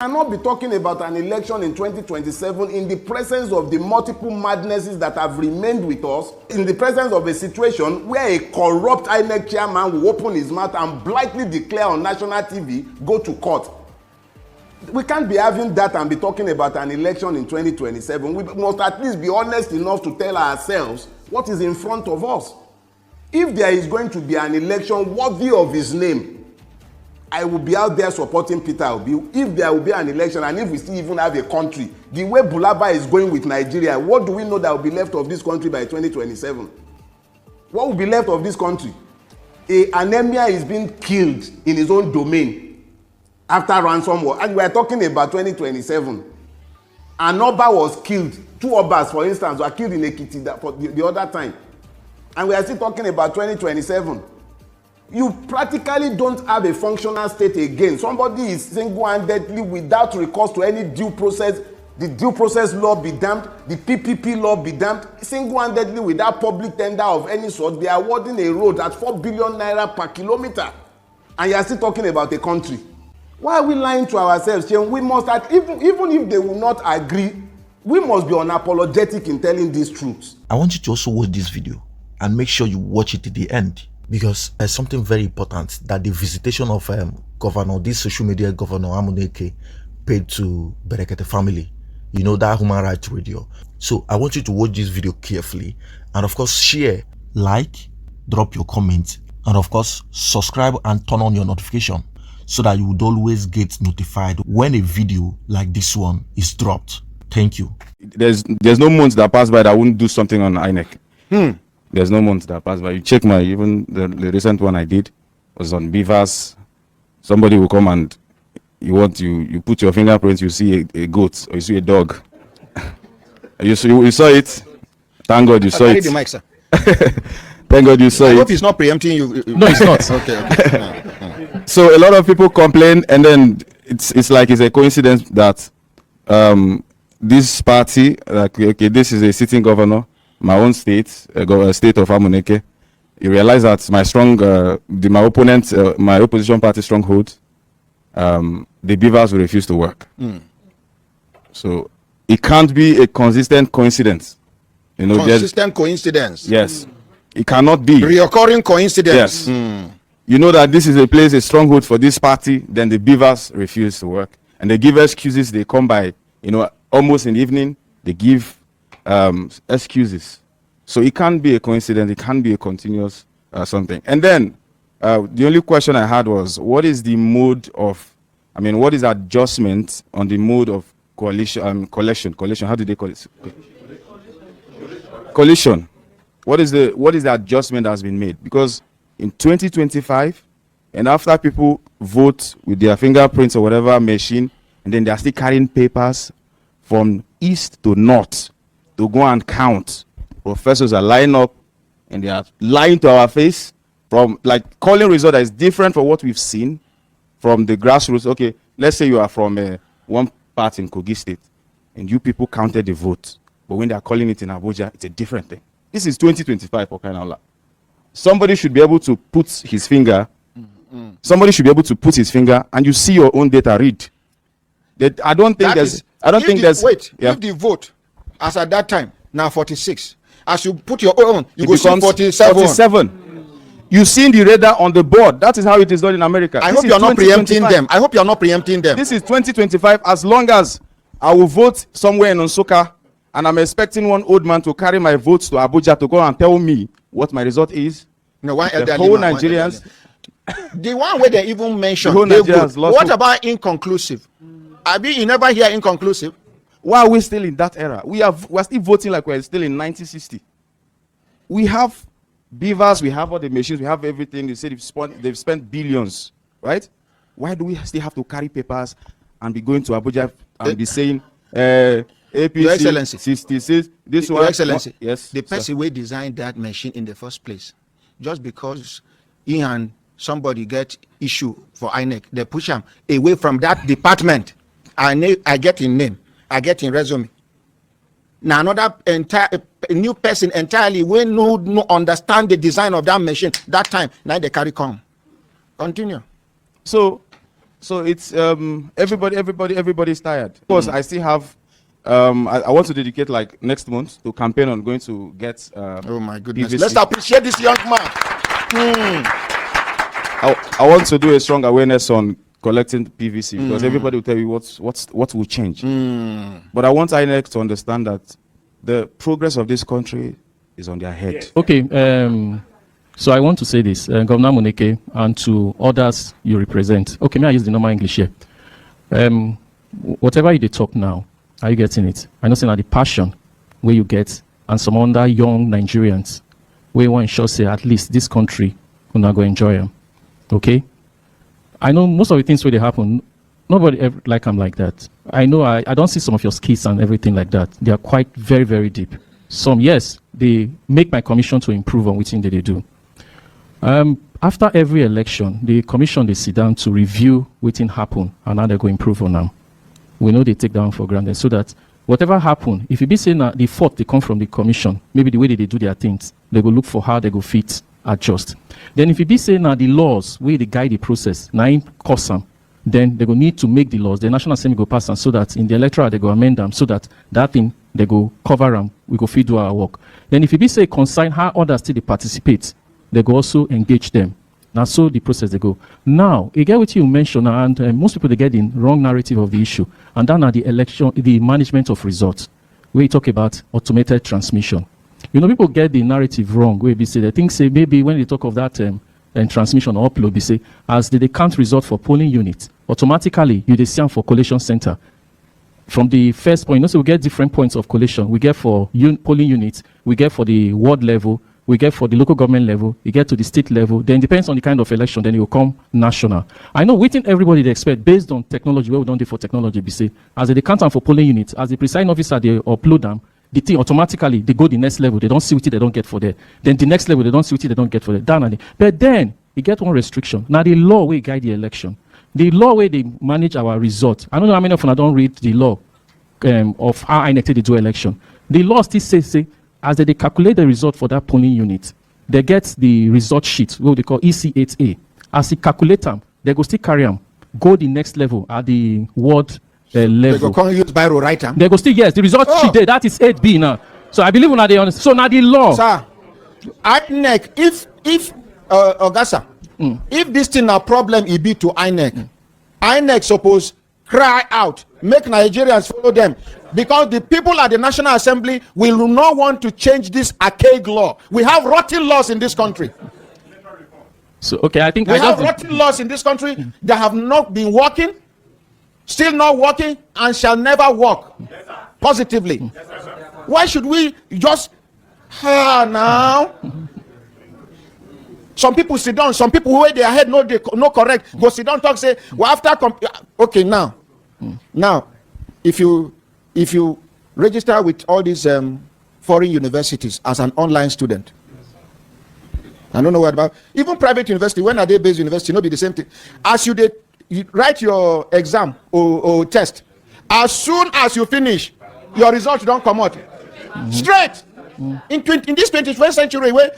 cannot be talking about an election in 2027 in the presence of the multiple madnesses that have remained with us, in the presence of a situation where a corrupt INEC chairman will open his mouth and blithely declare on national TV, go to court. We can't be having that and be talking about an election in 2027. We must at least be honest enough to tell ourselves what is in front of us. If there is going to be an election worthy of his name, I will be out there supporting Peter Obi. If there will be an election and if we still even have a country, the way Bulaba is going with Nigeria, what do we know that will be left of this country by 2027? What will be left of this country? An emir is being killed in his own domain after ransom war. And we are talking about 2027. An Oba was killed. 2 Obas, for instance, were killed in Ekiti for the other time. And we are still talking about 2027. You practically don't have a functional state again. Somebody is single-handedly, without recourse to any due process, the due process law be damned, the PPP law be damned, single-handedly without public tender of any sort, they are awarding a road at 4 billion naira per kilometer. And you are still talking about a country. Why are we lying to ourselves? We must, even if they will not agree, we must be unapologetic in telling these truths. I want you to also watch this video and make sure you watch it to the end, because there's something very important that the visitation of this social media governor Amuneke paid to Berekete family, you know, that human rights radio. So I want you to watch this video carefully, and of course share, like, drop your comment, and of course subscribe and turn on your notification so that you would always get notified when a video like this one is dropped. Thank you. There's no months that pass by that I wouldn't do something on INEC. There's no months that pass by. You check even the recent one I did was on beavers. Somebody will come and you put your fingerprints, you see a goat or you see a dog. you saw it. Thank God you saw it. The mic, sir. Thank God you saw it. I hope he's not preempting you. No, it's not. Okay. No. So a lot of people complain, and then it's like it's a coincidence that this party, like, okay, this is a sitting governor, my own state, state of Amuneke. You realize that my opponent, my opposition party stronghold, the beavers will refuse to work. So it can't be a consistent coincidence. You know, consistent coincidence. Yes, it cannot be reoccurring coincidence. Yes. You know that this is a stronghold for this party. Then the beavers refuse to work, and they give excuses. They come by, you know, almost in the evening. They give excuses. So it can't be a coincidence. It can't be a continuous something. And then the only question I had was, what is the mode of, what is adjustment on the mode of collection? How do they call it? Collision. What is the adjustment that has been made? Because in 2025, and after people vote with their fingerprints or whatever machine, and then they are still carrying papers from east to north to go and count. Professors are lying up and they are lying to our face, from like calling result that is different from what we've seen from the grassroots. Okay, let's say you are from one part in Kogi State and you people counted the vote, but when they are calling it in Abuja, it's a different thing. This is 2025 for kind of like. Somebody should be able to put his finger. Somebody should be able to put his finger, and you see your own data read. I don't think there's. Wait. Yeah. If the vote, as at that time, now 46. As you put your own, you go see 47. You seen the radar on the board. That is how it is done in America. I hope you are not preempting them. I hope you are not preempting them. This is 2025. As long as I will vote somewhere in Nsukka, and I'm expecting one old man to carry my votes to Abuja to go and tell me what my result is. No, one the whole Nigerians. The one where they even mentioned. What about inconclusive? You never hear inconclusive. Why are we still in that era? We're still voting like we're still in 1960. We have beavers, we have all the machines, we have everything. They say they've spent billions, right? Why do we still have to carry papers and be going to Abuja and be saying APC, Your Excellency, 66, this one? Your Excellency, yes. The person who designed that machine in the first place, just because he and somebody get issue for INEC, they push him away from that department. I get in name, I get in resume. Now another new person entirely when no understand the design of that machine that time. Now they carry come. Continue. So So it's everybody's tired. Of course, I still have. I want to dedicate like next month to campaign on going to get. Oh my goodness! PVC. Let's appreciate this young man. I want to do a strong awareness on collecting PVC because everybody will tell you what will change. But I want INEC to understand that the progress of this country is on their head. Okay, so I want to say this, Governor Amuneke, and to others you represent. Okay, may I use the normal English here? Whatever you talk now, are you getting it? I know saying that the passion where you get, and some other young Nigerians, where one sure say at least this country will not go enjoy them. Okay? I know most of the things where they happen, nobody ever like I'm like that. I know I don't see some of your skills and everything like that. They are quite very, very deep. Some, yes, they make my commission to improve on which thing that they do. After every election, the commission, they sit down to review what thing happen and how they go improve on them. We know they take down for granted so that whatever happen, if you be saying that the fault they come from the commission, maybe the way that they do their things, they go look for how they go fit, adjust. Then if you be saying that the laws, where they guide the process, now in cause them, then they go need to make the laws. The National Assembly go pass them so that in the electoral they go amend them so that that thing they go cover them, we go feed do our work. Then if you be say consign how others still they participate, they go also engage them. Now so the process they go. Now, again what you mentioned, and most people they get the wrong narrative of the issue, and then at the election, the management of results, where you talk about automated transmission. You know, people get the narrative wrong, where they say, they think say maybe when they talk of that transmission or upload, they say, as they count result for polling units, automatically you they see them for collation center. From the first point, you know, so we get different points of collation. We get for polling units, we get for the ward level, we get for the local government level, we get to the state level, then depends on the kind of election, then it will come national. I know within everybody they expect, based on technology, where we don't do for technology, we say, as they count them for polling units, as the presiding officer, they upload them, the thing automatically, they go the next level, they don't see what they don't get for there. Then the next level, they don't see what they don't get for there. Down and but then, you get one restriction. Now the law will guide the election. The law where they manage our result. I don't know how many of you don't read the law of how INEC they do election. The law still say, as they calculate the result for that polling unit, they get the result sheet, what they call EC8A. As they calculate them, they go still carry them, go the next level at the ward level. They go come use biro writer. They go still, yes, the result sheet there, that is 8B now. So I believe when they understand. So now the law. Sir, INEC, if Ogasa, if this thing a problem, it be to INEC. INEC suppose cry out, make Nigerians follow them, because the people at the National Assembly will not want to change this archaic law. We have rotten laws in this country. So okay, I think we have rotten laws in this country that have not been working, still not working, and shall never work positively. Why should we just now? Some people sit down, some people who their head no correct, go sit down, talk, say, well, after okay, now if you register with all these foreign universities as an online student, I don't know what about even private university, when are they based university, not be the same thing. As you write your exam or test, as soon as you finish, your results don't come out straight. In this 21st century, where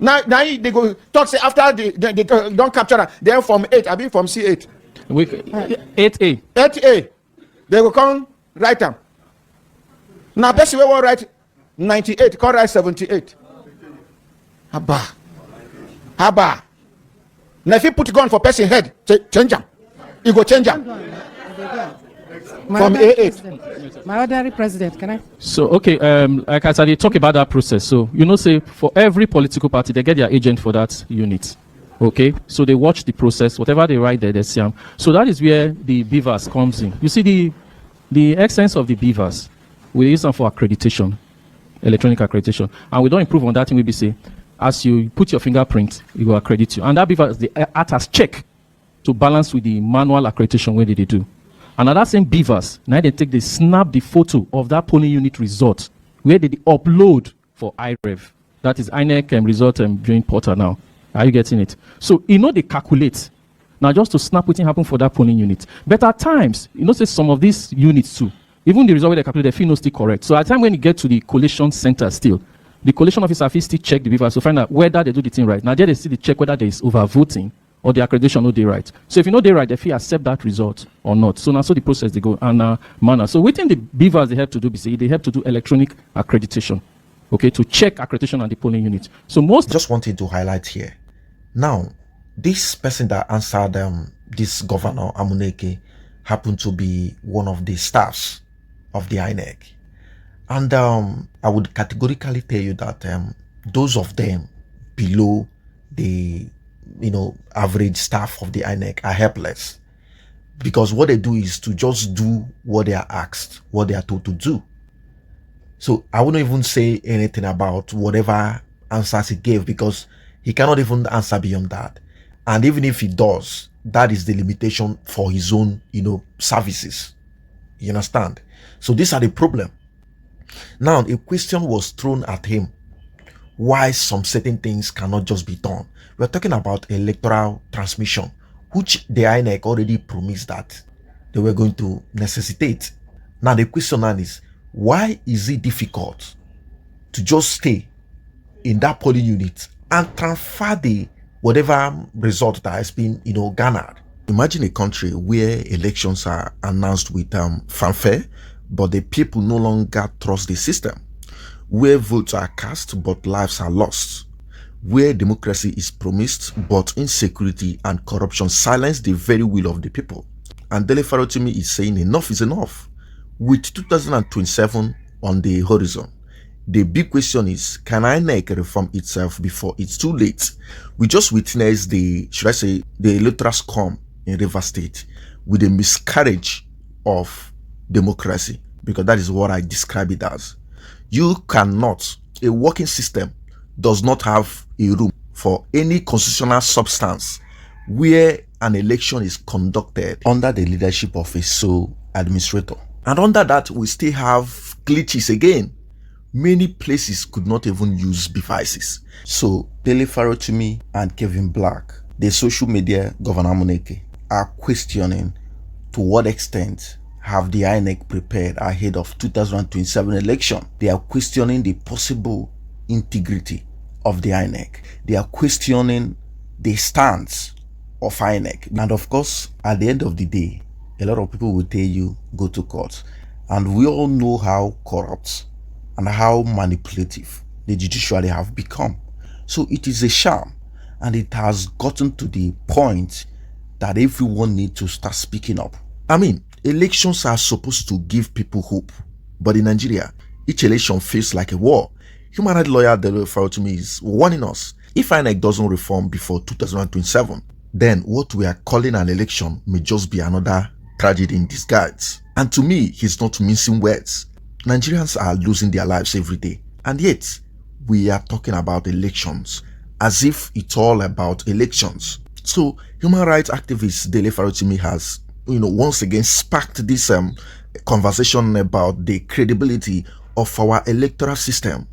now they go talk, say after they don't capture that, they're from 8, I mean from C8. 8A. 8A. They will come write them. Now person will write 98, can write 78. Haba. Now if you put gun for person head, change them. You go change them. From A8. My ordinary president, can I? So okay, like I said, they talk about that process. So you know, say for every political party, they get their agent for that unit. Okay, so they watch the process. Whatever they write there, they see them. So that is where the beavers comes in. You see the essence of the beavers. We use them for accreditation, electronic accreditation, and we don't improve on that thing. We be say, as you put your fingerprint, it will accredit you, and that beaver the act as check to balance with the manual accreditation where they do. And at that same beavers, now they snap the photo of that polling unit result where they upload for IREV. That is INEC result viewing portal now. Are you getting it? So you know they calculate. Now just to snap what happen for that polling unit. But at times, you know say some of these units too, even the result where they calculate, they feel no still correct. So at the time when you get to the collation center still, the collation officer still check the beavers to find out whether they do the thing right. Now there they see the check whether there is overvoting or the accreditation no dey right. So if you know dey right, they fit accept that result or not. So now so the process they go and manner. So within the beavers they have to do, they have to do electronic accreditation, okay, to check accreditation at the polling unit. So most Just wanted to highlight here. Now, this person that answered this governor Amuneke happened to be one of the staffs of the INEC. And I would categorically tell you that those of them below the average staff of the INEC are helpless, because what they do is to just do what they are asked, what they are told to do. So I wouldn't even say anything about whatever answers he gave, because he cannot even answer beyond that. And even if he does, that is the limitation for his own services. You understand? So these are the problem. Now a question was thrown at him, why some certain things cannot just be done. We're talking about electoral transmission, which the INEC already promised that they were going to necessitate. Now the question now is, why is it difficult to just stay in that polling unit and transfer the whatever result that has been garnered? Imagine a country where elections are announced with fanfare, but the people no longer trust the system, where votes are cast but lives are lost, where democracy is promised but insecurity and corruption silence the very will of the people. And Dele farotimi is saying enough is enough. With 2027 on the horizon, the big question is, can INEC reform itself before it's too late? We just witnessed the electoral scum in Rivers State with a miscarriage of democracy, because that is what I describe it as. You cannot, a working system does not have a room for any constitutional substance where an election is conducted under the leadership of a sole administrator. And under that, we still have glitches again. Many places could not even use devices. So Dele farotimi and Kevin Black, the social media governor Amuneke, are questioning to what extent have the INEC prepared ahead of 2027 election. They are questioning the possible integrity of the INEC. They are questioning the stance of INEC. And of course, at the end of the day, a lot of people will tell you, go to court. And we all know how corrupt and how manipulative the judiciary have become. So it is a sham, and it has gotten to the point that everyone needs to start speaking up. I mean, elections are supposed to give people hope, but in Nigeria, each election feels like a war. Human rights lawyer Dele farotimi is warning us, if INEC doesn't reform before 2027, then what we are calling an election may just be another tragedy in disguise. And to me, he's not mincing words. Nigerians are losing their lives every day, and yet we are talking about elections as if it's all about elections. So human rights activist Dele farotimi has once again sparked this conversation about the credibility of our electoral system.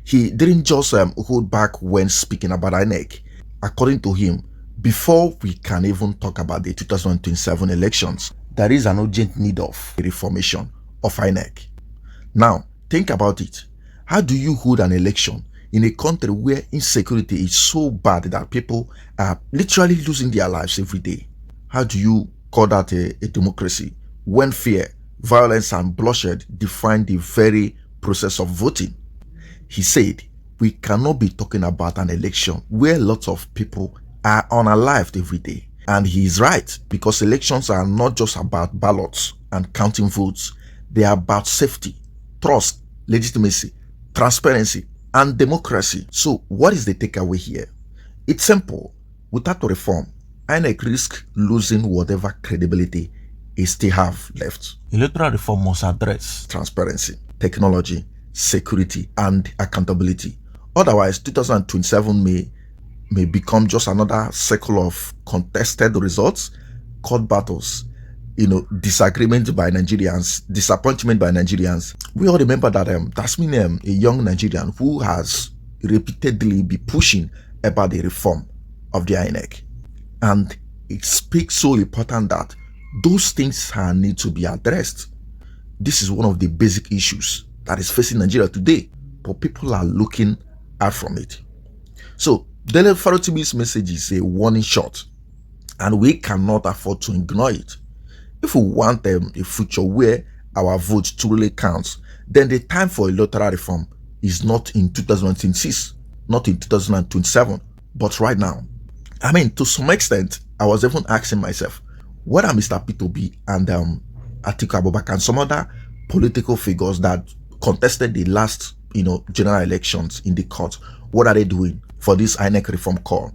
He didn't just hold back when speaking about INEC. According to him, before we can even talk about the 2027 elections, there is an urgent need of a reformation of INEC. Now, think about it. How do you hold an election in a country where insecurity is so bad that people are literally losing their lives every day? How do you call that a democracy when fear, violence, and bloodshed define the very process of voting? He said, we cannot be talking about an election where lots of people are unalived every day. And he is right, because elections are not just about ballots and counting votes. They are about safety, trust, legitimacy, transparency, and democracy. So what is the takeaway here? It's simple. Without reform, INEC risks losing whatever credibility it still have left. Electoral reform must address transparency, technology, security, and accountability. Otherwise, 2027 may become just another cycle of contested results, court battles, disagreement by Nigerians, disappointment by Nigerians. We all remember that Tasmin, a young Nigerian who has repeatedly been pushing about the reform of the INEC. And it speaks so important that those things need to be addressed. This is one of the basic issues that is facing Nigeria today, but people are looking out from it. So Dele farotimi's message is a warning shot. and we cannot afford to ignore it. If we want a future where our vote truly counts, then the time for electoral reform is not in 2026, not in 2027, but right now. I mean, to some extent, I was even asking myself, whether Mr. P2B and Atiku Abubakar and some other political figures that contested the last, general elections in the court, what are they doing for this INEC reform call?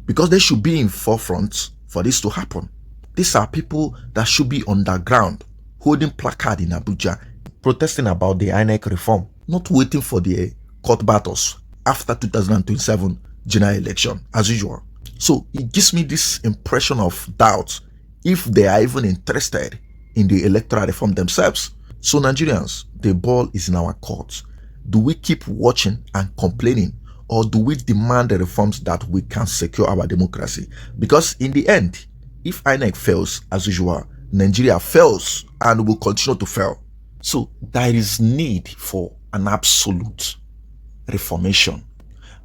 Because they should be in forefront for this to happen. These are people that should be underground, holding placard in Abuja, protesting about the INEC reform, not waiting for the court battles after 2027 general election, as usual. So it gives me this impression of doubt if they are even interested in the electoral reform themselves. So Nigerians, the ball is in our court. Do we keep watching and complaining, or do we demand the reforms that we can secure our democracy? Because in the end, if INEC fails, as usual, Nigeria fails and will continue to fail. So there is need for an absolute reformation.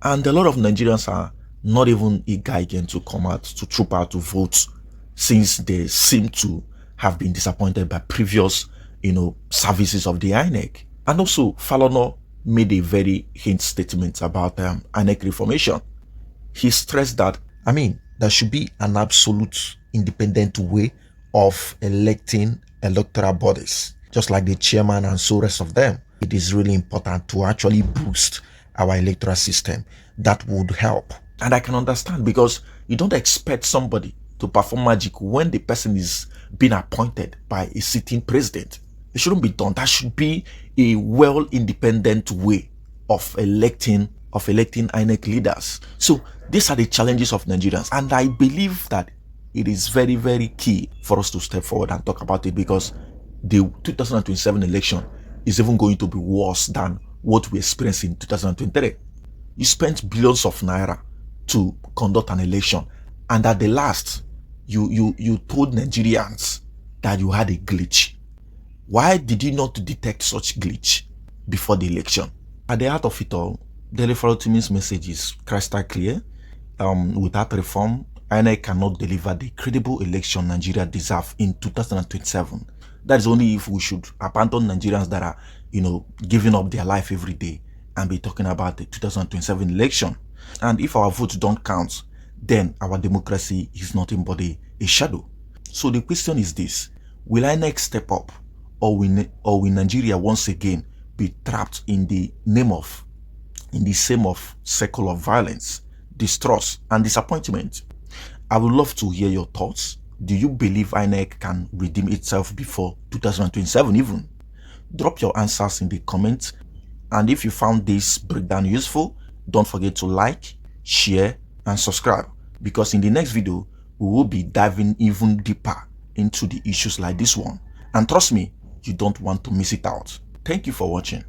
And a lot of Nigerians are not even eager again to come out, to troop out to vote, since they seem to have been disappointed by previous, services of the INEC. And also, Falono made a very hint statement about INEC reformation. He stressed that, there should be an absolute independent way of electing electoral bodies, just like the chairman and so rest of them. It is really important to actually boost our electoral system. That would help. And I can understand, because you don't expect somebody to perform magic when the person is being appointed by a sitting president. It shouldn't be done. That should be a well independent way of electing INEC leaders. So these are the challenges of Nigerians, and I believe that it is very, very key for us to step forward and talk about it, because the 2027 election is even going to be worse than what we experienced in 2023. You spent billions of naira to conduct an election, and at the last, you told Nigerians that you had a glitch. Why did you not detect such glitch before the election? At the heart of it all, Dele farotimi's message is crystal clear. Without reform, INEC cannot deliver the credible election Nigeria deserves in 2027. That is only if we should abandon Nigerians that are, giving up their life every day and be talking about the 2027 election. And if our votes don't count, then our democracy is nothing but a shadow. So the question is this: will INEC step up, or will Nigeria once again be trapped in the same circle of violence, distrust, and disappointment? I would love to hear your thoughts. Do you believe INEC can redeem itself before 2027 even? Drop your answers in the comments. And if you found this breakdown useful, don't forget to like, share, and subscribe, because in the next video, we will be diving even deeper into the issues like this one. And trust me, you don't want to miss it out. Thank you for watching.